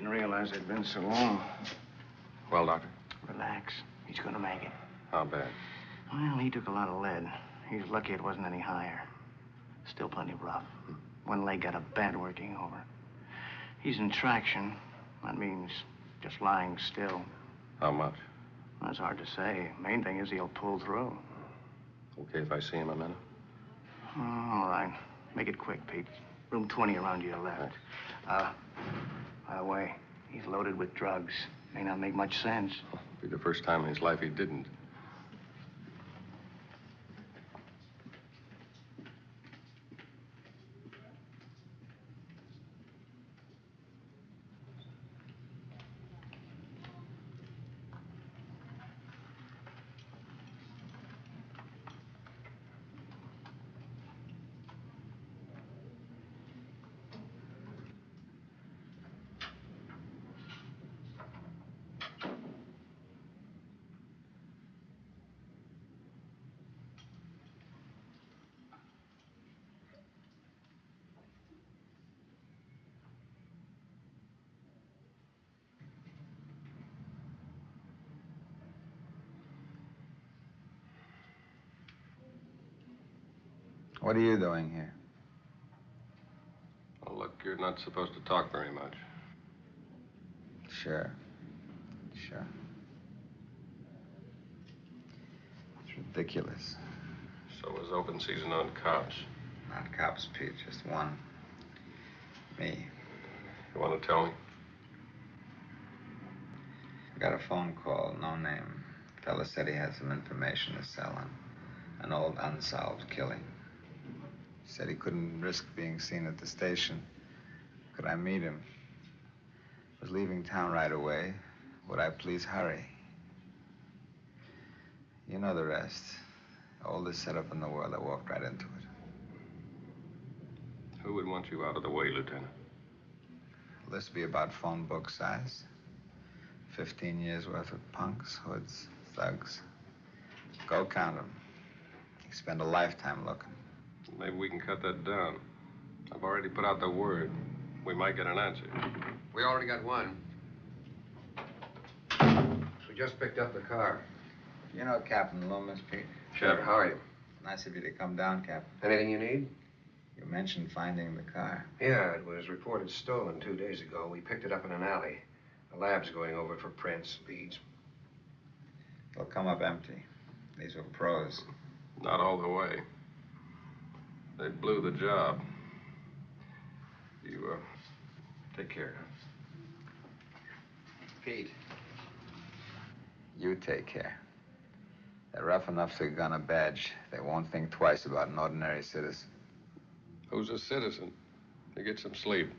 Didn't realize it'd been so long. Well, Doctor? Relax. He's gonna make it. How bad? Well, he took a lot of lead. He's lucky it wasn't any higher. Still plenty rough. One leg got a bad working over. He's in traction. That means just lying still. How much? That's hard to say. Main thing is he'll pull through. Okay if I see him a minute? Oh, all right. Make it quick, Pete. Room 20 around to your left. By the way, he's loaded with drugs. May not make much sense. It'll be the first time in his life he didn't. What are you doing here? Well, look, you're not supposed to talk very much. Sure. Sure. It's ridiculous. So was open season on cops. Not cops, Pete, just one. Me. You want to tell me? I got a phone call, no name. Fella said he had some information to sell on an old unsolved killing. He said he couldn't risk being seen at the station. Could I meet him? Was leaving town right away. Would I please hurry? You know the rest. Oldest setup in the world. I walked right into it. Who would want you out of the way, Lieutenant? Will this be about phone book size? 15 years worth of punks, hoods, thugs. Go count them. You spend a lifetime looking. Maybe we can cut that down. I've already put out the word. We might get an answer. We already got one. We just picked up the car. You know Captain Loomis, Pete? Sure, how are you? Nice of you to come down, Captain. Anything you need? You mentioned finding the car. Yeah, it was reported stolen 2 days ago. We picked it up in an alley. The lab's going over it for prints, leads. It'll come up empty. These were pros. Not all the way. They blew the job. You, take care. Pete. You take care. They're rough enough to gun a badge. They won't think twice about an ordinary citizen. Who's a citizen? You get some sleep.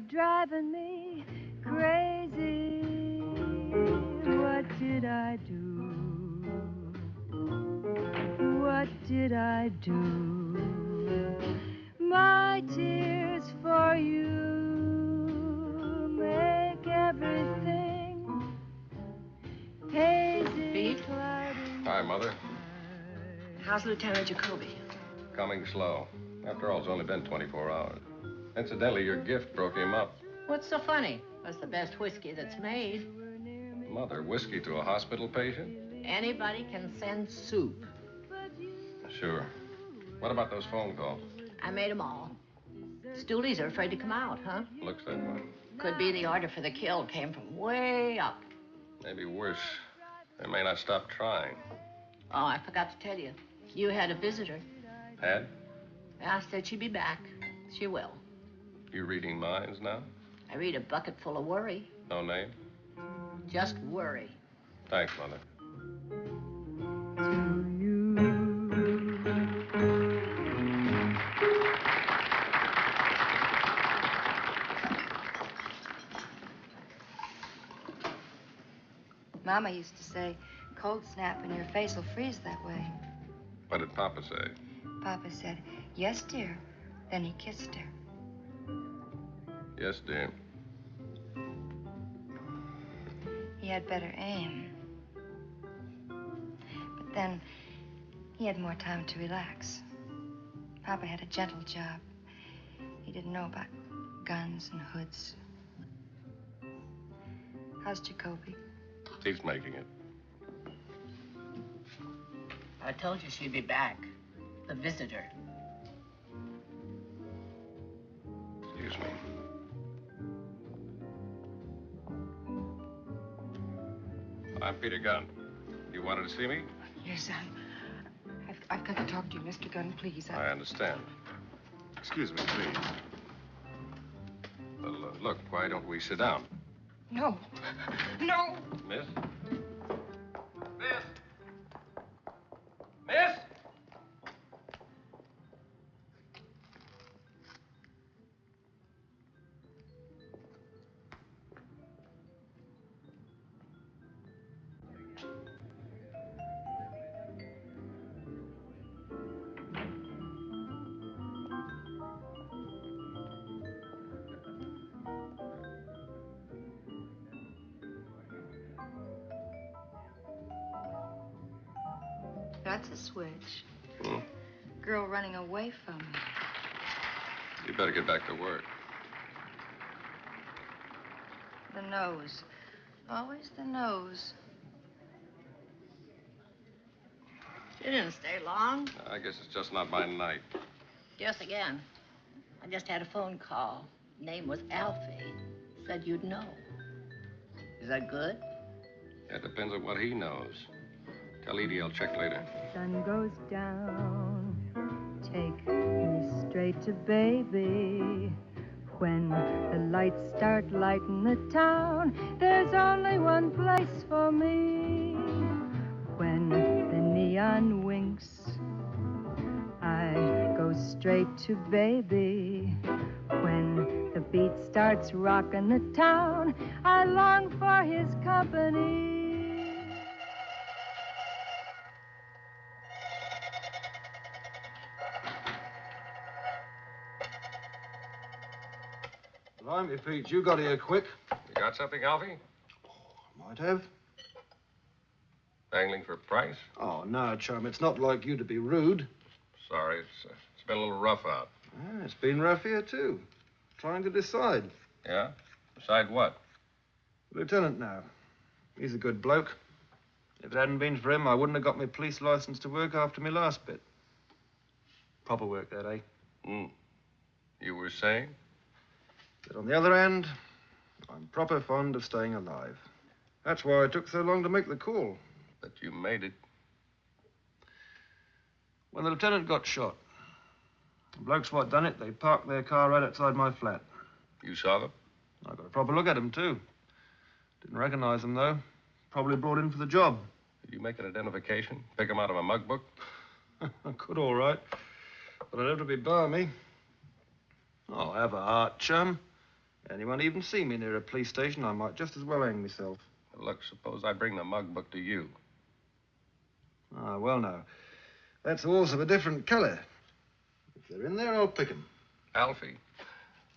Driving me crazy. What did I do? What did I do? My tears for you make everything hazy. Pete? Hi, Mother. How's Lieutenant Jacoby? Coming slow. After all, it's only been 24 hours. Incidentally, your gift broke him up. What's so funny? That's the best whiskey that's made. Mother, whiskey to a hospital patient? Anybody can send soup. Sure. What about those phone calls? I made them all. Stoolies are afraid to come out, huh? Looks that way. Could be the order for the kill came from way up. Maybe worse. They may not stop trying. Oh, I forgot to tell you. You had a visitor. Had? I said she'd be back. She will. You reading minds now? I read a bucket full of worry. No name? Just worry. Thanks, Mother. Mama used to say, cold snap in your face will freeze that way. What did Papa say? Papa said, yes, dear. Then he kissed her. Yes, dear. He had better aim. But then he had more time to relax. Papa had a gentle job. He didn't know about guns and hoods. How's Jacoby? He's making it. I told you she'd be back. The visitor. Excuse me. I'm Peter Gunn. You wanted to see me? Yes, I've got to talk to you, Mr. Gunn, please. I understand. Excuse me, please. Well, look, why don't we sit down? No. No! Miss? Miss? Miss? That's a switch. Hmm? Girl running away from me. You better get back to work. The nose. Always the nose. She didn't stay long. I guess it's just not my night. Guess again. I just had a phone call. Name was Alfie. Said you'd know. Is that good? It depends on what he knows. Tell Edie I'll check later. Sun goes down. Take me straight to baby. When the lights start lighting the town, there's only one place for me. When the neon winks, I go straight to baby. When the beat starts rocking the town, I long for his company. Blimey, Pete, you got here quick. You got something, Alfie? Might have. Angling for price? Oh, no, chum, it's not like you to be rude. Sorry, it's been a little rough out. Ah, it's been rough here, too. Trying to decide. Yeah? Decide what? Lieutenant now. He's a good bloke. If it hadn't been for him, I wouldn't have got my police license to work after my last bit. Proper work, that, eh? Hmm. You were saying? But on the other hand, I'm proper fond of staying alive. That's why it took so long to make the call. But you made it. When the lieutenant got shot, the blokes what done it, they parked their car right outside my flat. You saw them? I got a proper look at them, too. Didn't recognize them, though. Probably brought in for the job. Did you make an identification? Pick them out of a mug book? I could, all right. But I'd have to be balmy. Oh, have a heart, chum. Anyone even see me near a police station, I might just as well hang myself. Look, suppose I bring the mug book to you. Ah, well, now. That's a horse of a different color. If they're in there, I'll pick 'em. Alfie,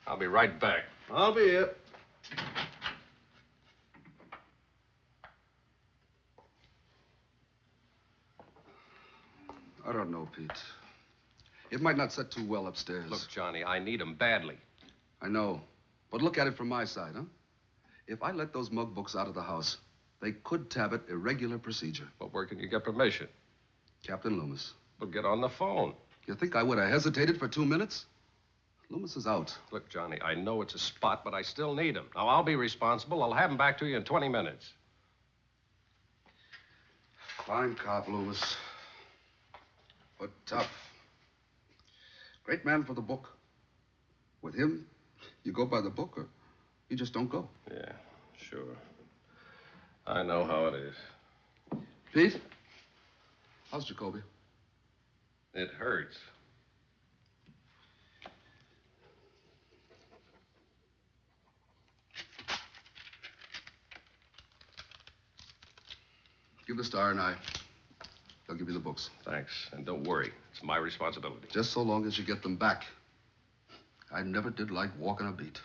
I'll be right back. I'll be here. I don't know, Pete. It might not set too well upstairs. Look, Johnny, I need them badly. I know. But look at it from my side, huh? If I let those mug books out of the house, they could tab it irregular procedure. But where can you get permission? Captain Loomis. Well, get on the phone. You think I would have hesitated for 2 minutes? Loomis is out. Look, Johnny, I know it's a spot, but I still need them. Now, I'll be responsible. I'll have them back to you in 20 minutes. Fine cop, Loomis. But tough. Great man for the book. With him, you go by the book or you just don't go. Yeah, sure. I know how it is. Pete? How's Jacoby? It hurts. Give the Star and I. They'll give you the books. Thanks. And don't worry. It's my responsibility. Just so long as you get them back. I never did like walking a beat.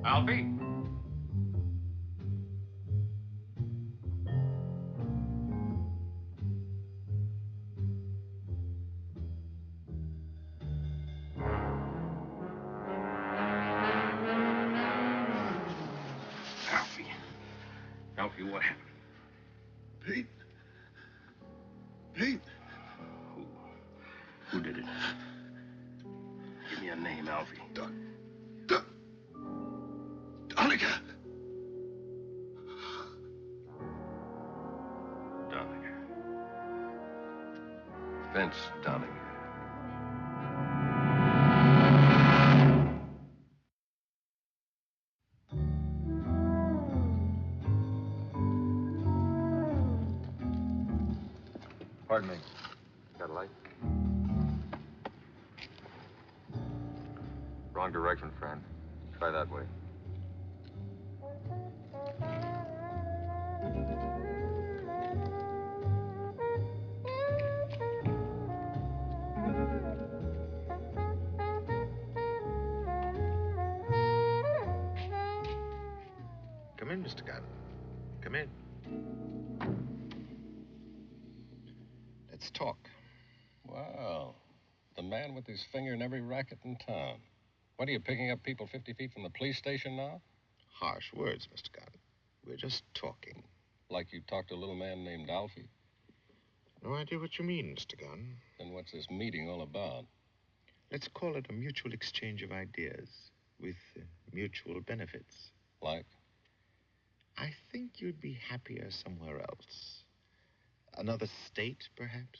Alfie? Alfie, what happened? Pete? Pete? Who did it? Give me a name, Alfie. Donegal. Donegal. Vince Donegal. Pardon me. Got a light? Wrong direction, friend. Try that way. Come in, Mr. Gunn. Come in. Let's talk. Wow. The man with his finger in every racket in town. What are you, picking up people 50 feet from the police station now? Harsh words, Mr. Gunn. We're just talking. Like you talked to a little man named Alfie? No idea what you mean, Mr. Gunn. Then what's this meeting all about? Let's call it a mutual exchange of ideas with mutual benefits. Like? I think you'd be happier somewhere else. Another state, perhaps?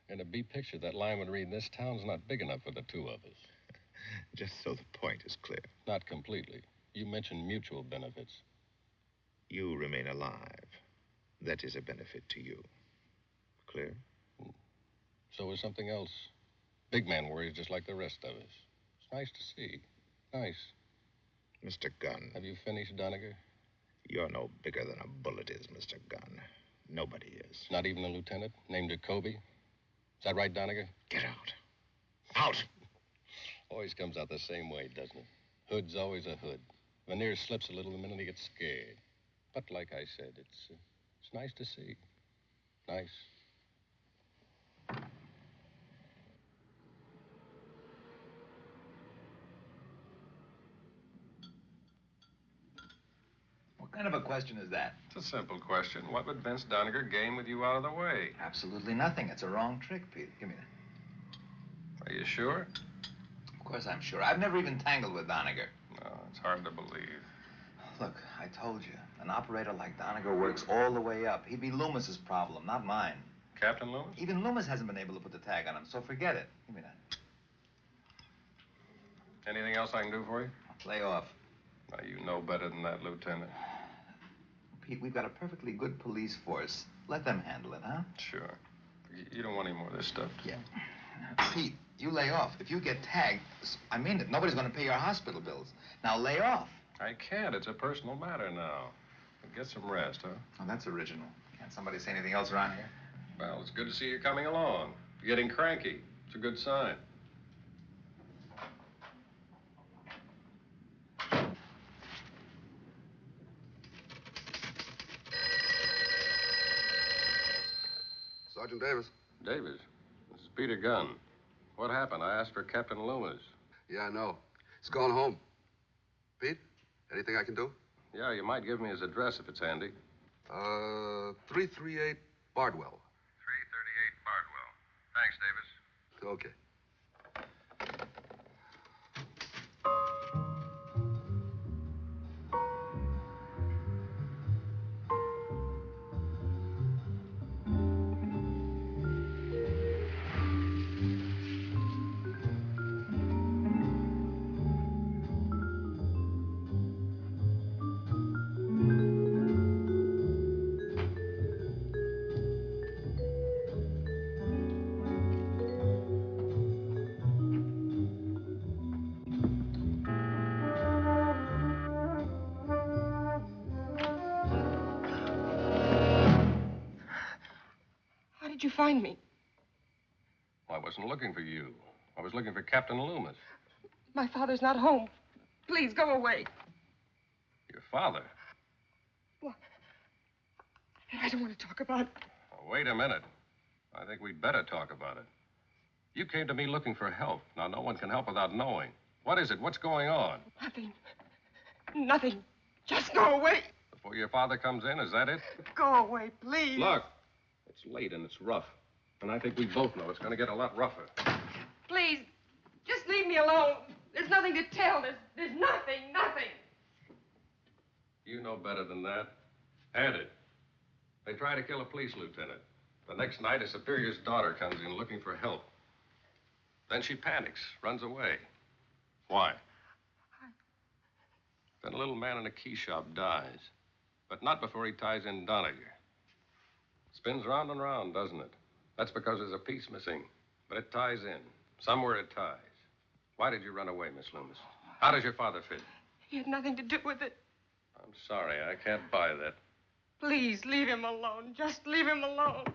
In a B picture, that line would read, "This town's not big enough for the two of us." Just so the point is clear. Not completely. You mentioned mutual benefits. You remain alive. That is a benefit to you. Clear? So is something else. Big man worries just like the rest of us. It's nice to see. Nice. Mr. Gunn. Have you finished, Donegal? You're no bigger than a bullet is, Mr. Gunn. Nobody is. Not even the lieutenant named Jacoby? Is that right, Donegal? Get out. Out! Always comes out the same way, doesn't it? Hood's always a hood. Veneer slips a little the minute he gets scared. But like I said, it's nice to see. Nice. What kind of a question is that? It's a simple question. What would Vince Donegal gain with you out of the way? Absolutely nothing. It's a wrong trick, Pete. Give me that. Are you sure? Of course I'm sure. I've never even tangled with Donegal. No, it's hard to believe. Look, I told you, an operator like Donegal works all the way up. He'd be Loomis's problem, not mine. Captain Loomis? Even Loomis hasn't been able to put the tag on him, so forget it. Give me that. Anything else I can do for you? Lay off. Now, you know better than that, Lieutenant. Pete, we've got a perfectly good police force. Let them handle it, huh? Sure. You don't want any more of this stuff. Yeah. Pete, you lay off. If you get tagged, I mean it, nobody's going to pay your hospital bills. Now lay off. I can't. It's a personal matter now. Get some rest, huh? Oh, that's original. Can't somebody say anything else around here? Well, it's good to see you coming along. You're getting cranky. It's a good sign. Sergeant Davis. Davis, this is Peter Gunn. What happened? I asked for Captain Loomis. Yeah, I know. He's gone home. Pete, anything I can do? Yeah, you might give me his address if it's handy. 338 Bardwell. 338 Bardwell. Thanks, Davis. Okay. How did you find me? I wasn't looking for you. I was looking for Captain Loomis. My father's not home. Please, go away. Your father? Well, I don't want to talk about it. Oh, wait a minute. I think we'd better talk about it. You came to me looking for help. Now, no one can help without knowing. What is it? What's going on? Nothing. Nothing. Just go away. Before your father comes in, is that it? Go away, please. Look, it's late and it's rough. And I think we both know it's going to get a lot rougher. Please, just leave me alone. There's nothing to tell. There's nothing. You know better than that. Add it. They try to kill a police lieutenant. The next night, a superior's daughter comes in looking for help. Then she panics, runs away. Why? Then a little man in a key shop dies. But not before he ties in Doniger. Spins round and round, doesn't it? That's because there's a piece missing. But it ties in. Somewhere it ties. Why did you run away, Miss Loomis? How does your father fit? He had nothing to do with it. I'm sorry, I can't buy that. Please, leave him alone. Just leave him alone.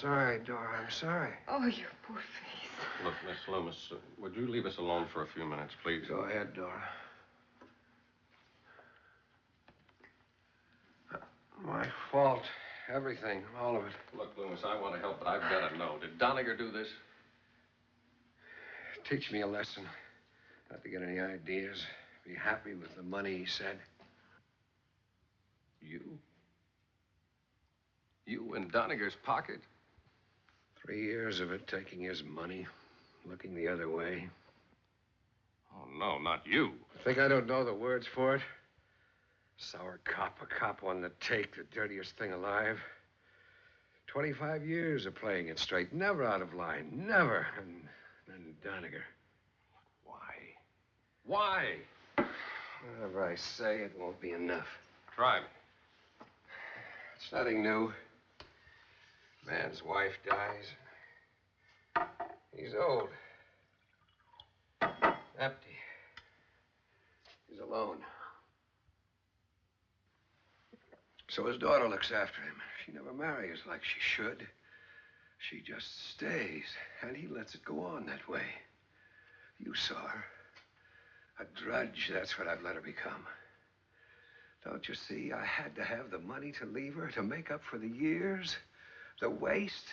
Sorry, Dora, I'm sorry. Oh, you poor face. Look, Miss Loomis, would you leave us alone for a few minutes, please? Go ahead, Dora. My fault. Everything, all of it. Look, Loomis, I want to help, but I've got to know. Did Doniger do this? Teach me a lesson. Not to get any ideas. Be happy with the money, he said. You? You in Doniger's pocket? 3 years of it, taking his money, looking the other way. Oh, no, not you. Think I don't know the words for it? Sour cop, a cop on the take, the dirtiest thing alive. 25 years of playing it straight, never out of line, never. And then Doniger. Why? Why? Whatever I say, it won't be enough. Try me. It's nothing new. Man's wife dies. He's old. Empty. He's alone. So his daughter looks after him. She never marries like she should. She just stays, and he lets it go on that way. You saw her. A drudge, that's what I've let her become. Don't you see? I had to have the money to leave her, to make up for the years, the waste.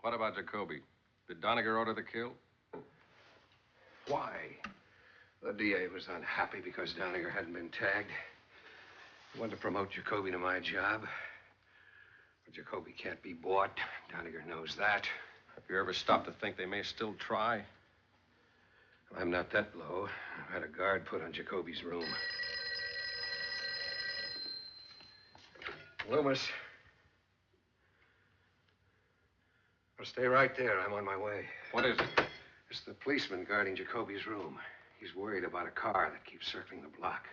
What about Jacoby? Did Doniger order the kill? Why? The DA was unhappy because Doniger hadn't been tagged. He wanted to promote Jacoby to my job. But Jacoby can't be bought. Doniger knows that. Have you ever stopped to think they may still try? I'm not that low. I've had a guard put on Jacoby's room. Loomis. I'll stay right there. I'm on my way. What is it? It's the policeman guarding Jacoby's room. He's worried about a car that keeps circling the block.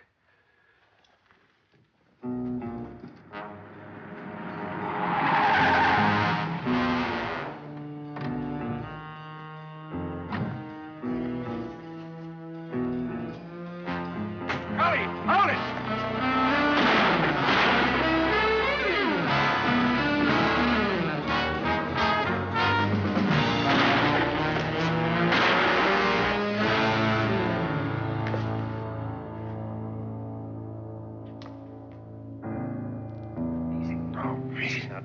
Golly!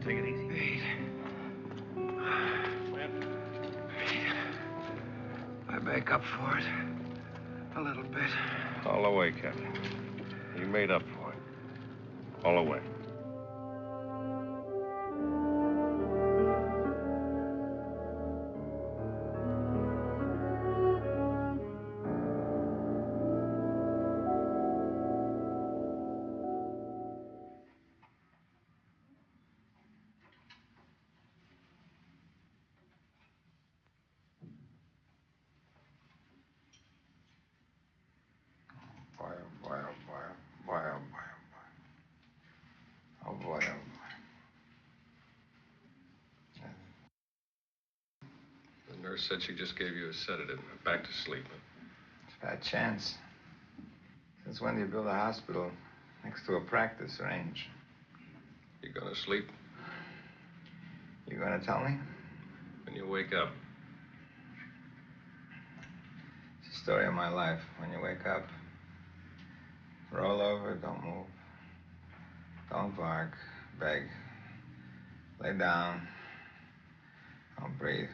take it easy. Pete. I make up for it. A little bit. All the way, Captain. You made up for it. All the way. Boy, oh boy, oh boy, oh boy, oh boy, oh boy. Oh boy, oh boy. The nurse said she just gave you a sedative. Back to sleep. It's a bad chance. Since when do you build a hospital next to a practice range? You gonna sleep? You gonna tell me? When you wake up. It's the story of my life. When you wake up, roll over, don't move. Don't bark, beg. Lay down. Don't breathe.